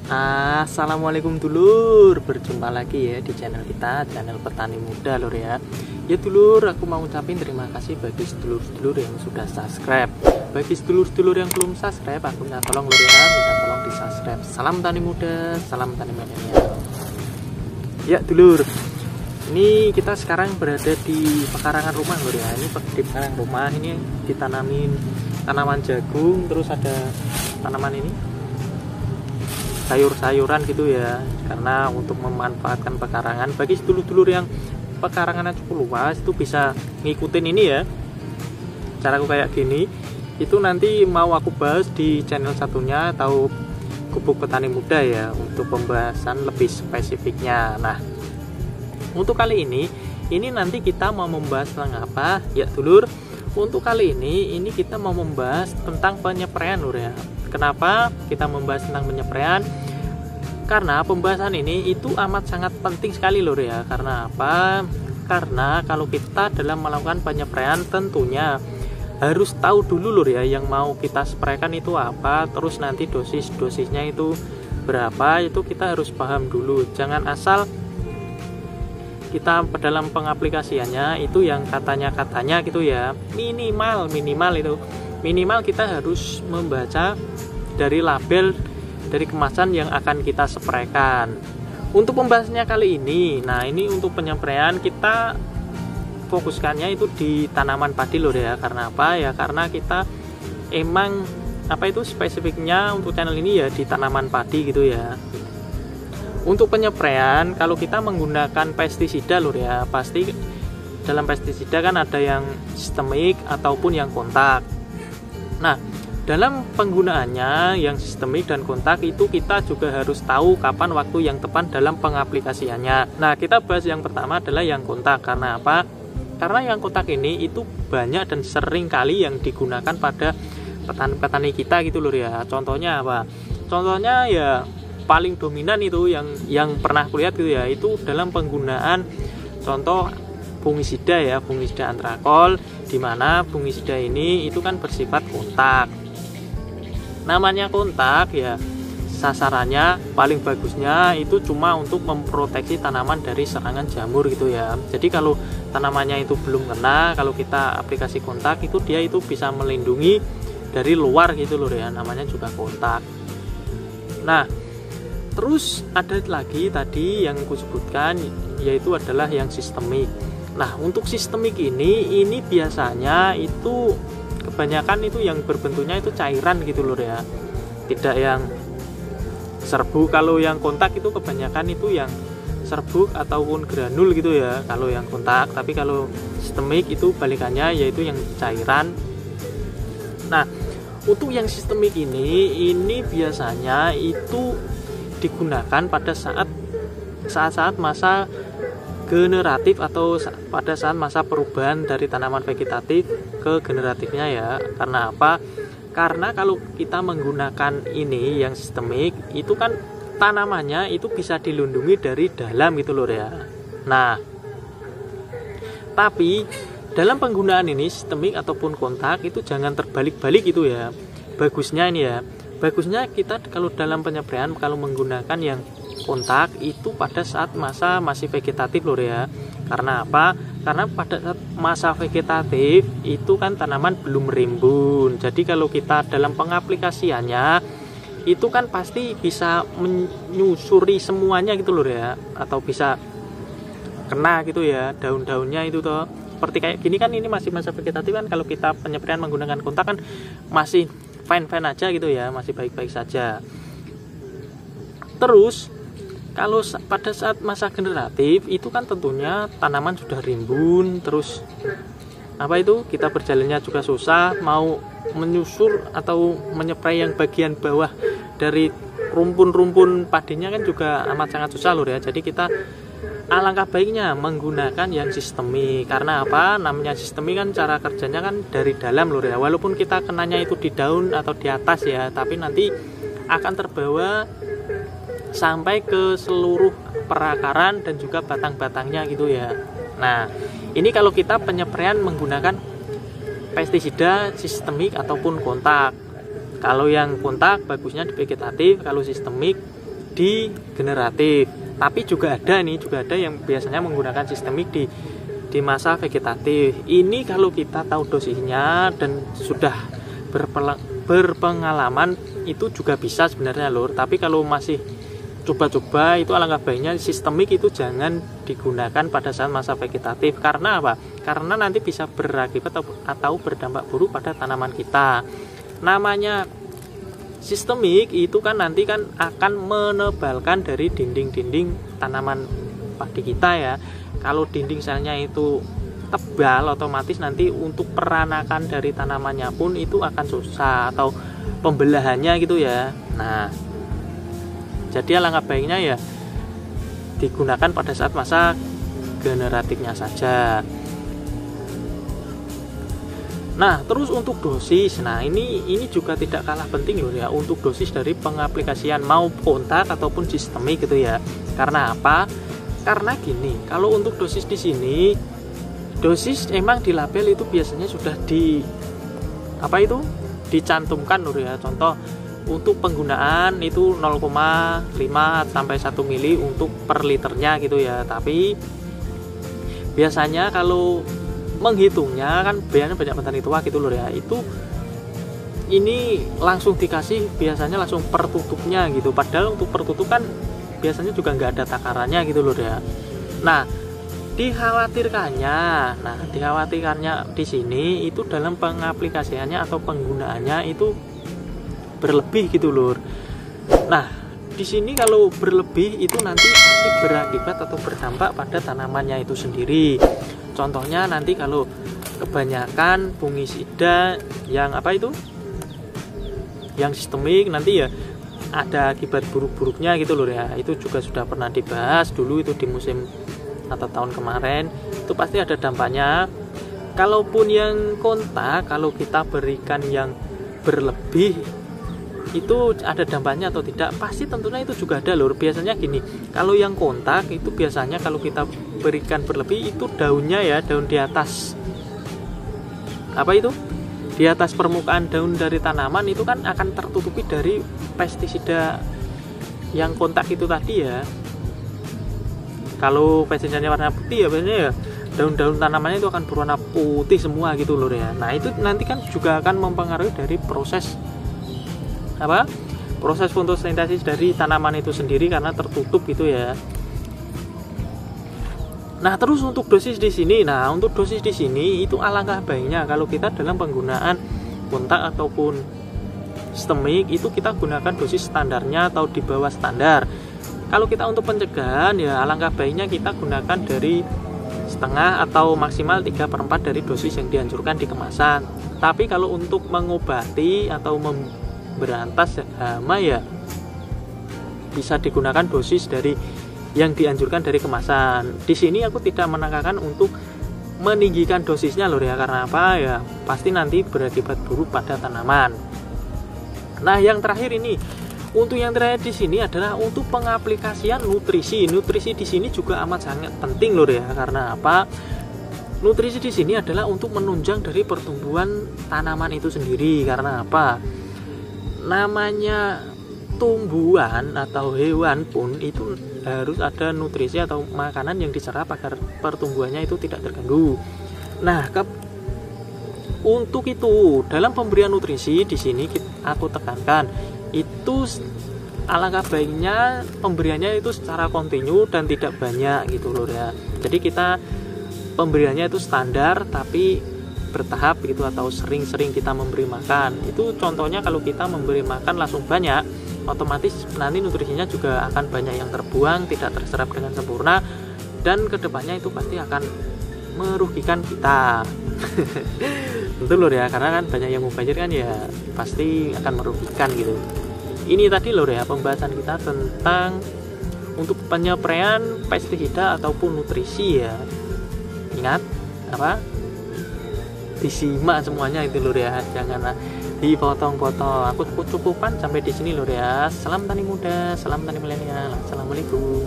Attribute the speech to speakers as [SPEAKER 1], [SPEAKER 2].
[SPEAKER 1] Assalamualaikum dulur, berjumpa lagi ya di channel kita, channel petani muda lur ya. Ya dulur, aku mau ucapin terima kasih bagi sedulur-sedulur yang sudah subscribe. Bagi sedulur-sedulur yang belum subscribe, aku minta tolong lur ya, minta tolong di subscribe. Salam tani muda, salam tani milenial. Ya dulur, ini kita sekarang berada di pekarangan rumah lur ya. Ini di pekarangan rumah ini ditanamin tanaman jagung, terus ada tanaman ini sayur-sayuran gitu ya, karena untuk memanfaatkan pekarangan. Bagi sedulur-sedulur yang pekarangannya cukup luas itu bisa ngikutin ini ya, caraku kayak gini. Itu nanti mau aku bahas di channel satunya atau Gubuk Petani Muda ya, untuk pembahasan lebih spesifiknya. Nah, untuk kali ini nanti kita mau membahas tentang apa ya dulur. Untuk kali ini kita mau membahas tentang penyepraian lur ya. Kenapa kita membahas tentang penyepraian? Karena pembahasan ini itu amat sangat penting sekali lur ya. Karena apa? Karena kalau kita dalam melakukan penyepraian tentunya harus tahu dulu lur ya, yang mau kita spraykan itu apa, terus nanti dosisnya itu berapa, itu kita harus paham dulu. Jangan asal kita dalam pengaplikasiannya itu yang katanya gitu ya, minimal kita harus membaca dari label dari kemasan yang akan kita spraykan. Untuk pembahasannya kali ini, nah ini untuk penyepraian kita fokuskannya itu di tanaman padi lho ya. Karena apa ya? Karena kita emang spesifiknya untuk channel ini ya di tanaman padi gitu ya. Untuk penyepraian kalau kita menggunakan pestisida lur ya, pasti dalam pestisida kan ada yang sistemik ataupun yang kontak. Nah, dalam penggunaannya yang sistemik dan kontak itu kita juga harus tahu kapan waktu yang tepat dalam pengaplikasiannya. Nah, kita bahas yang pertama adalah yang kontak. Karena apa? Karena yang kontak ini itu banyak dan sering kali yang digunakan pada petani kita gitu lur ya. Contohnya apa? Contohnya ya paling dominan itu yang pernah kulihat gitu ya, itu dalam penggunaan contoh fungisida ya, fungisida antrakol, di mana fungisida ini itu kan bersifat kontak. Namanya kontak ya, sasarannya paling bagusnya itu cuma untuk memproteksi tanaman dari serangan jamur gitu ya. Jadi kalau tanamannya itu belum kena, kalau kita aplikasi kontak itu dia itu bisa melindungi dari luar gitu loh ya, namanya juga kontak. Nah, terus ada lagi tadi yang aku sebutkan, yaitu adalah yang sistemik. Nah, untuk sistemik ini biasanya itu kebanyakan itu yang berbentuknya itu cairan gitu loh ya, tidak yang serbuk. Kalau yang kontak itu kebanyakan itu yang serbuk ataupun granul gitu ya kalau yang kontak. Tapi kalau sistemik itu balikannya, yaitu yang cairan. Nah, untuk yang sistemik ini biasanya itu digunakan pada saat masa generatif atau pada saat masa perubahan dari tanaman vegetatif ke generatifnya ya. Karena apa? Karena kalau kita menggunakan ini yang sistemik itu kan tanamannya itu bisa dilindungi dari dalam gitu loh ya. Nah, tapi dalam penggunaan ini sistemik ataupun kontak itu jangan terbalik-balik gitu ya. Bagusnya ini ya, bagusnya kita kalau dalam penyepraian kalau menggunakan yang kontak itu pada saat masa masih vegetatif lho ya. Karena apa? Karena pada saat masa vegetatif itu kan tanaman belum rimbun. Jadi kalau kita dalam pengaplikasiannya itu kan pasti bisa menyusuri semuanya gitu lho ya, atau bisa kena gitu ya daun-daunnya itu toh. Seperti kayak gini kan, ini masih masa vegetatif kan, kalau kita penyepraian menggunakan kontak kan masih fine aja gitu ya, masih baik-baik saja. Terus kalau pada saat masa generatif itu kan tentunya tanaman sudah rimbun, terus kita berjalannya juga susah, mau menyusur atau menyeprai yang bagian bawah dari rumpun-rumpun padinya kan juga amat sangat susah lho ya. Jadi kita alangkah baiknya menggunakan yang sistemik. Karena apa? Namanya sistemik kan cara kerjanya kan dari dalam lho ya. Walaupun kita kenanya itu di daun atau di atas ya, tapi nanti akan terbawa sampai ke seluruh perakaran dan juga batang-batangnya gitu ya. Nah, ini kalau kita penyepraian menggunakan pestisida sistemik ataupun kontak. Kalau yang kontak bagusnya di vegetatif, kalau sistemik di generatif. Tapi juga ada yang biasanya menggunakan sistemik di masa vegetatif. Ini kalau kita tahu dosisnya dan sudah berpengalaman itu juga bisa sebenarnya lur. Tapi kalau masih coba-coba itu alangkah baiknya sistemik itu jangan digunakan pada saat masa vegetatif. Karena apa? Karena nanti bisa berakibat atau berdampak buruk pada tanaman kita. Namanya sistemik itu kan nanti kan akan menebalkan dari dinding-dinding tanaman padi kita ya. Kalau dinding selnya itu tebal, otomatis nanti untuk peranakan dari tanamannya pun itu akan susah atau pembelahannya gitu ya. Nah, jadi alangkah baiknya ya digunakan pada saat masa generatifnya saja. Nah, terus untuk dosis, nah ini juga tidak kalah penting loh ya untuk dosis dari pengaplikasian mau kontak ataupun sistemik gitu ya. Karena apa? Karena gini, kalau untuk dosis di sini, dosis emang di label itu biasanya sudah dicantumkan loh ya. Contoh untuk penggunaan itu 0,5 sampai 1 mili untuk per liternya gitu ya. Tapi biasanya kalau menghitungnya kan banyak petani tua gitu loh ya, itu ini langsung dikasih biasanya langsung per tutupnya gitu, padahal untuk per tutup kan biasanya juga nggak ada takarannya gitu loh ya. Nah, dikhawatirkannya di sini itu dalam pengaplikasiannya atau penggunaannya itu berlebih gitu loh. Nah, di sini kalau berlebih itu nanti pasti berakibat atau berdampak pada tanamannya itu sendiri. Contohnya nanti kalau kebanyakan fungisida yang yang sistemik nanti ya ada akibat buruk-buruknya gitu loh ya. Itu juga sudah pernah dibahas dulu itu di musim atau tahun kemarin, itu pasti ada dampaknya. Kalaupun yang kontak, kalau kita berikan yang berlebih itu ada dampaknya atau tidak, pasti tentunya itu juga ada lur. Biasanya gini, kalau yang kontak itu biasanya kalau kita berikan berlebih itu daunnya ya, daun di atas di atas permukaan daun dari tanaman itu kan akan tertutupi dari pestisida yang kontak itu tadi ya. Kalau pestisidanya warna putih ya biasanya ya daun-daun tanamannya itu akan berwarna putih semua gitu lur ya. Nah, itu nanti kan juga akan mempengaruhi dari proses fotosintesis dari tanaman itu sendiri karena tertutup gitu ya. Nah, terus untuk dosis di sini, itu alangkah baiknya kalau kita dalam penggunaan kontak ataupun sistemik itu kita gunakan dosis standarnya atau di bawah standar. Kalau kita untuk pencegahan ya alangkah baiknya kita gunakan dari setengah atau maksimal 3/4 dari dosis yang dianjurkan di kemasan. Tapi kalau untuk mengobati atau berantas hama ya bisa digunakan dosis dari yang dianjurkan dari kemasan. Di sini aku tidak menekankan untuk meninggikan dosisnya loh ya, karena apa ya pasti nanti berakibat buruk pada tanaman. Nah, yang terakhir ini untuk yang terakhir di sini adalah untuk pengaplikasian nutrisi. Nutrisi di sini juga amat sangat penting loh ya, karena apa? Nutrisi di sini adalah untuk menunjang dari pertumbuhan tanaman itu sendiri. Karena apa? Namanya tumbuhan atau hewan pun itu harus ada nutrisi atau makanan yang diserap agar pertumbuhannya itu tidak terganggu. Nah, untuk itu dalam pemberian nutrisi di sini aku tekankan itu alangkah baiknya pemberiannya itu secara kontinu dan tidak banyak gitu loh ya. Jadi kita pemberiannya itu standar tapi bertahap gitu atau sering-sering kita memberi makan. Itu contohnya kalau kita memberi makan langsung banyak, otomatis nanti nutrisinya juga akan banyak yang terbuang, tidak terserap dengan sempurna, dan kedepannya itu pasti akan merugikan kita. Tentu lho ya, karena kan banyak yang mubazir kan ya pasti akan merugikan gitu. Ini tadi lho ya pembahasan kita tentang untuk penyepraian pestisida ataupun nutrisi ya. Ingat disimak semuanya itu lho ya, jangan dipotong-potong. Aku cukupan sampai di sini lho ya. Salam tani muda, salam tani milenial. Assalamualaikum.